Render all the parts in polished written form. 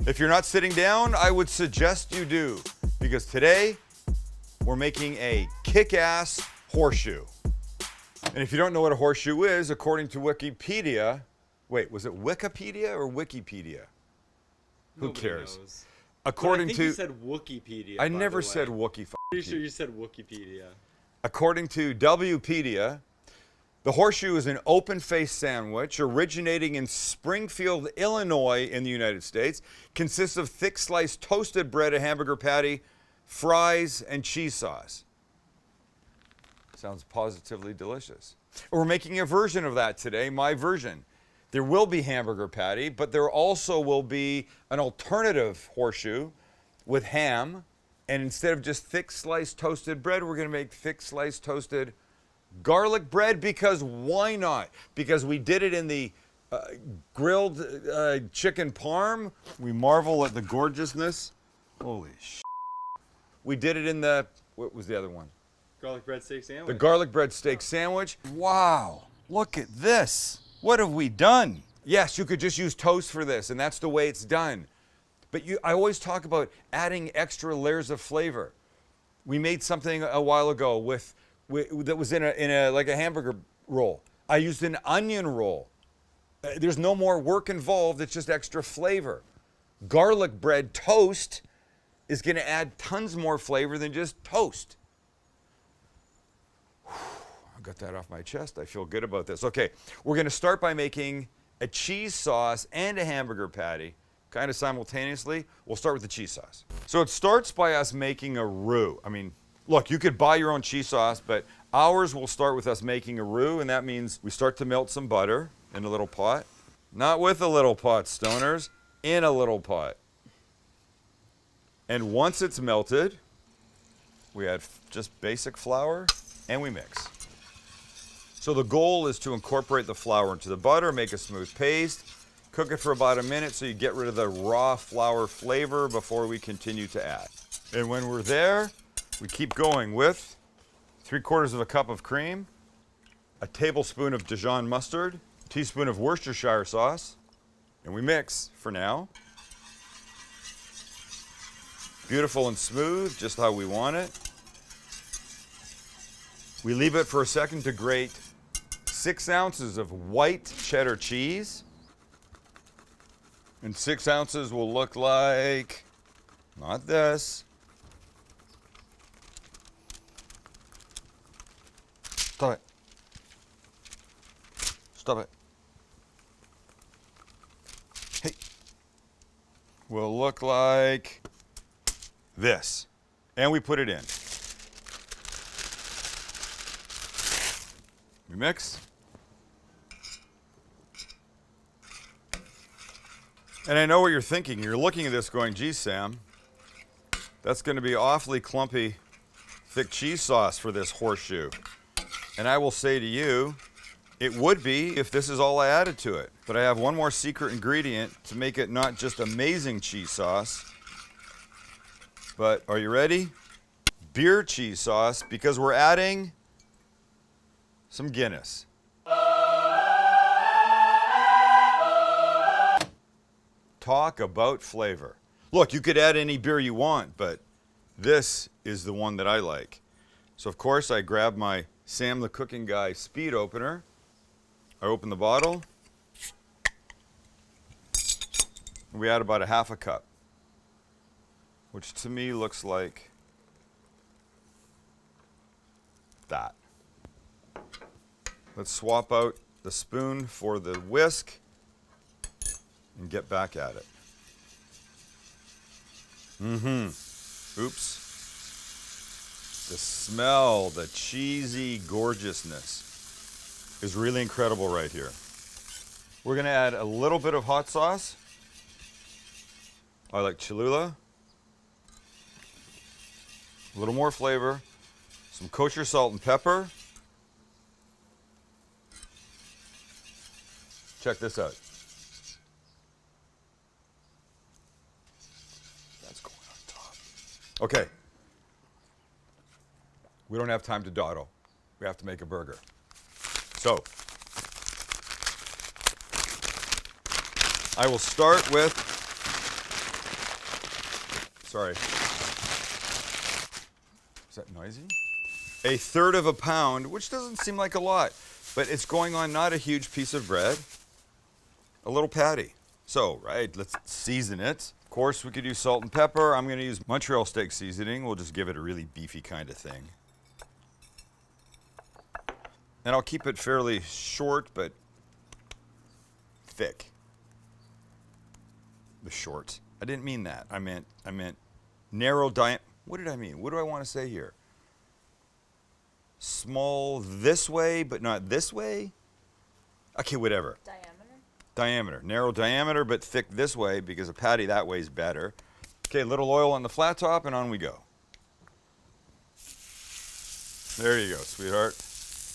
If you're not sitting down, I would suggest you do, because today we're making a kick-ass horseshoe. And if you don't know what a horseshoe is, according to Wikipedia, wait, was it Wikipedia or Wikipedia? Who Nobody cares? knows. According I think to, you said Wikipedia. I by never the way. said Wookie. Pretty sure you said Wikipedia. According to Wikipedia, the horseshoe is an open-faced sandwich originating in Springfield, Illinois in the United States. Consists of thick sliced toasted bread, a hamburger patty, fries, and cheese sauce. Sounds positively delicious. We're making a version of that today, my version. There will be hamburger patty, but there also will be an alternative horseshoe with ham. And instead of just thick sliced toasted bread, we're going to make thick sliced toasted garlic bread, because why not? Because we did it in the grilled chicken parm. We marvel at the gorgeousness. Holy sh! We did it in the, what was the other one? Garlic bread steak sandwich. The garlic bread steak sandwich. Wow, look at this. What have we done? Yes, you could just use toast for this, and that's the way it's done. But I always talk about adding extra layers of flavor. We made something a while ago that was in a like a hamburger roll. I used an onion roll. There's no more work involved. It's just extra flavor. Garlic bread toast is going to add tons more flavor than just toast. I got that off my chest. I feel good about this. Okay, we're going to start by making a cheese sauce and a hamburger patty, kind of simultaneously. We'll start with the cheese sauce. So it starts by us making a roux. I mean, look, you could buy your own cheese sauce, but ours will start with us making a roux, and that means we start to melt some butter in a little pot. Not with a little pot, stoners, in a little pot. And once it's melted, we add just basic flour and we mix. So the goal is to incorporate the flour into the butter, make a smooth paste, cook it for about a minute so you get rid of the raw flour flavor before we continue to add. And when we're there, we keep going with 3/4 of a cup of cream, a tablespoon of Dijon Mustard, a teaspoon of Worcestershire sauce, and we mix for now. Beautiful and smooth, just how we want it. We leave it for a second to grate 6 ounces of white cheddar cheese. And 6 ounces will look like, not this. Stop it. Stop it. Hey. Will look like this. And we put it in. We mix. And I know what you're thinking. You're looking at this going, geez, Sam, that's going to be awfully clumpy, thick cheese sauce for this horseshoe. And I will say to you, it would be if this is all I added to it. But I have one more secret ingredient to make it not just amazing cheese sauce, but are you ready? Beer cheese sauce, because we're adding some Guinness. Talk about flavor. Look, you could add any beer you want, but this is the one that I like. So of course I grab my Sam the Cooking Guy speed opener. I open the bottle. We add about a half a cup, which to me looks like that. Let's swap out the spoon for the whisk and get back at it. Oops. The smell, the cheesy gorgeousness is really incredible right here. We're gonna add a little bit of hot sauce. I like Cholula. A little more flavor. Some kosher salt and pepper. Check this out. That's going on top. Okay. We don't have time to dawdle. We have to make a burger. So, I will start with Sorry. Is that noisy? 1/3 of a pound, which doesn't seem like a lot, but it's going on not a huge piece of bread, a little patty. So, right, let's season it. Of course, we could use salt and pepper. I'm gonna use Montreal steak seasoning. We'll just give it a really beefy kind of thing. And I'll keep it fairly short, but thick. The short. I didn't mean that. I meant narrow diameter. What did I mean? What do I want to say here? Small this way, but not this way? Okay, whatever. Diameter. Narrow diameter, but thick this way because a patty that way is better. Okay, a little oil on the flat top and on we go. There you go, sweetheart.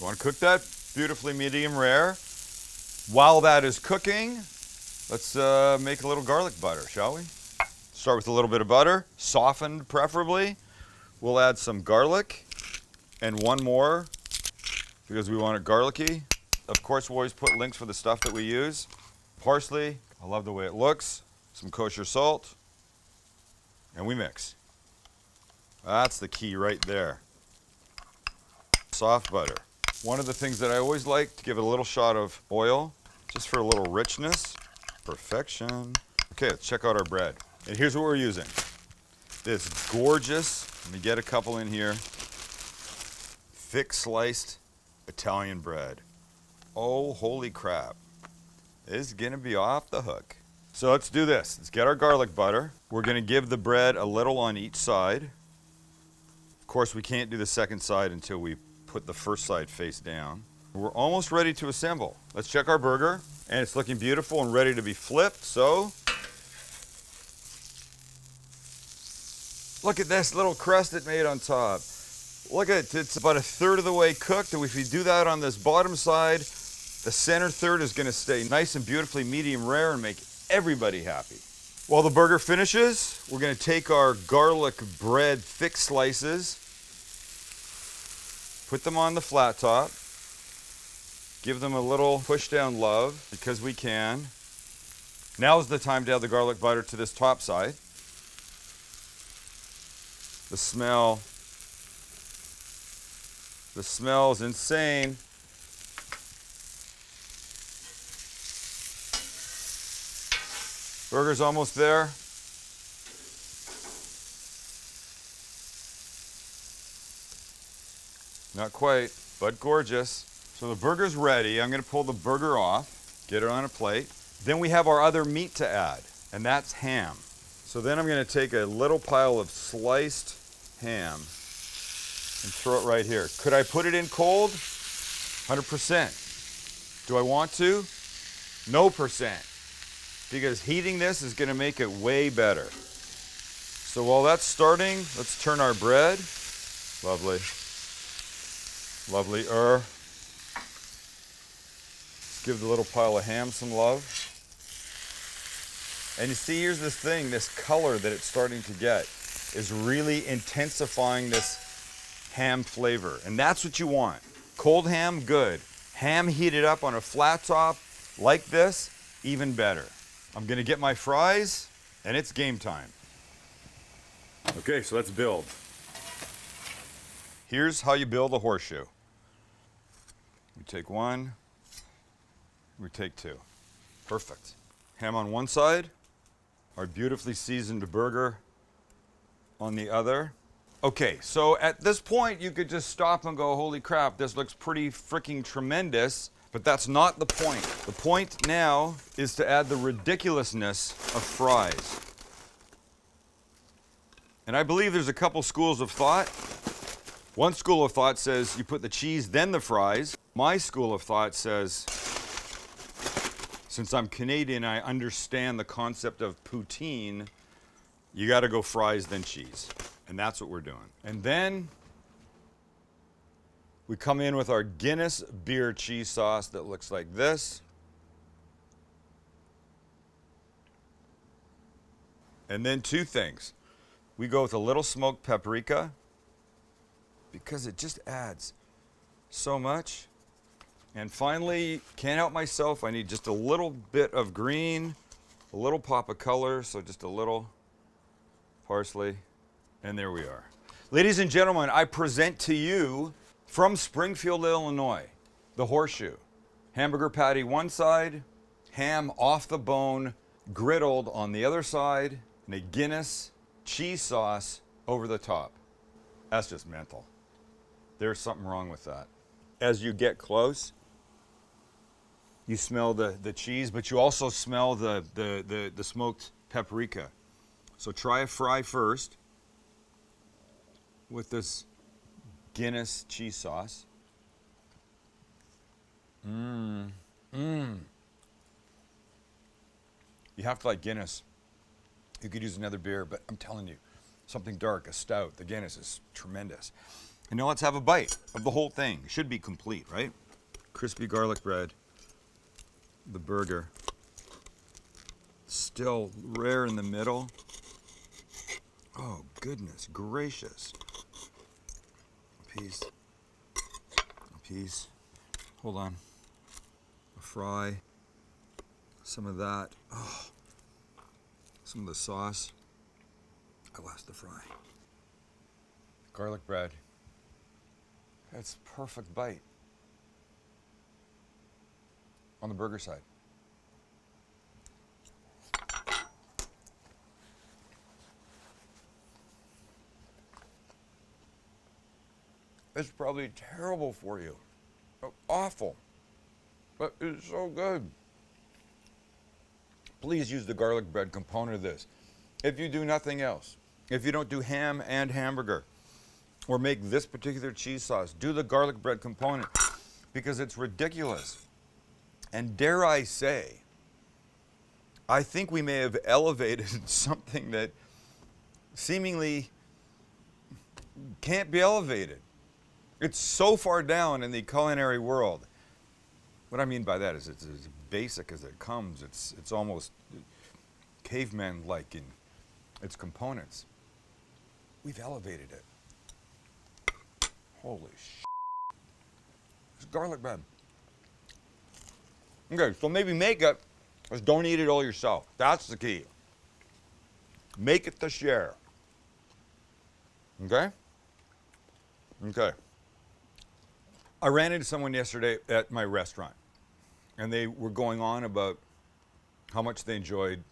You want to cook that beautifully medium rare. While that is cooking, let's make a little garlic butter, shall we? Start with a little bit of butter, softened preferably. We'll add some garlic and one more because we want it garlicky. Of course, we'll always put links for the stuff that we use. Parsley, I love the way it looks. Some kosher salt, and we mix. That's the key right there. Soft butter. One of the things that I always like to give it a little shot of oil, just for a little richness. Perfection. Okay, let's check out our bread. And here's what we're using. This gorgeous, let me get a couple in here, thick sliced Italian bread. Oh, holy crap. This is gonna be off the hook. So let's do this. Let's get our garlic butter. We're gonna give the bread a little on each side. Of course, we can't do the second side until we put the first side face down. We're almost ready to assemble. Let's check our burger, and it's looking beautiful and ready to be flipped, so. Look at this little crust it made on top. Look at it, it's about 1/3 of the way cooked, and if we do that on this bottom side, the center third is gonna stay nice and beautifully medium rare and make everybody happy. While the burger finishes, we're gonna take our garlic bread thick slices, put them on the flat top, give them a little push down love because we can. Now's the time to add the garlic butter to this top side. The smell is insane. Burger's almost there. Not quite, but gorgeous. So the burger's ready. I'm gonna pull the burger off, get it on a plate. Then we have our other meat to add, and that's ham. So then I'm gonna take a little pile of sliced ham and throw it right here. Could I put it in cold? 100%. Do I want to? No percent. Because heating this is gonna make it way better. So while that's starting, let's turn our bread. Lovely. Lovely. Let's give the little pile of ham some love. And you see, here's this thing, this color that it's starting to get is really intensifying this ham flavor. And that's what you want. Cold ham, good. Ham heated up on a flat top like this, even better. I'm gonna get my fries, and it's game time. Okay, so let's build. Here's how you build a horseshoe. We take one, we take two. Perfect. Ham on one side, our beautifully seasoned burger on the other. Okay, so at this point, you could just stop and go, holy crap, this looks pretty freaking tremendous. But that's not the point. The point now is to add the ridiculousness of fries. And I believe there's a couple schools of thought. One school of thought says you put the cheese, then the fries. My school of thought says, since I'm Canadian, I understand the concept of poutine. You gotta go fries, then cheese. And that's what we're doing. And then we come in with our Guinness beer cheese sauce that looks like this. And then two things. We go with a little smoked paprika because it just adds so much. And finally, can't help myself, I need just a little bit of green, a little pop of color, so just a little parsley, and there we are. Ladies and gentlemen, I present to you from Springfield, Illinois, the Horseshoe. Hamburger patty one side, ham off the bone, griddled on the other side, and a Guinness cheese sauce over the top. That's just mental. There's something wrong with that. As you get close, you smell the cheese, but you also smell the smoked paprika. So try a fry first with this Guinness cheese sauce. You have to like Guinness. You could use another beer, but I'm telling you, something dark, a stout, the Guinness is tremendous. And now let's have a bite of the whole thing. It should be complete, right? Crispy garlic bread, the burger, still rare in the middle. Oh, goodness gracious. A piece, hold on. A fry, some of that. Oh, some of the sauce. I lost the fry. Garlic bread. That's a perfect bite. On the burger side. It's probably terrible for you. Awful. But it's so good. Please use the garlic bread component of this. If you do nothing else, if you don't do ham and hamburger, or make this particular cheese sauce, do the garlic bread component because it's ridiculous. And dare I say, I think we may have elevated something that seemingly can't be elevated. It's so far down in the culinary world. What I mean by that is it's as basic as it comes. It's almost caveman-like in its components. We've elevated it. Holy shit. It's garlic bread. Okay, so maybe make it, just don't eat it all yourself. That's the key. Make it to share. Okay? Okay. I ran into someone yesterday at my restaurant, and they were going on about how much they enjoyed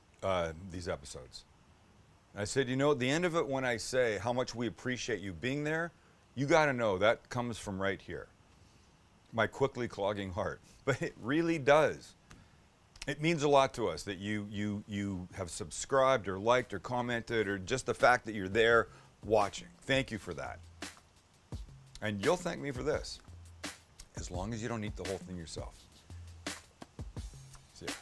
these episodes. I said, you know, at the end of it, when I say how much we appreciate you being there, you got to know that comes from right here, my quickly clogging heart. But it really does. It means a lot to us that you have subscribed or liked or commented, or just the fact that you're there watching. Thank you for that. And you'll thank me for this, as long as you don't eat the whole thing yourself. See ya.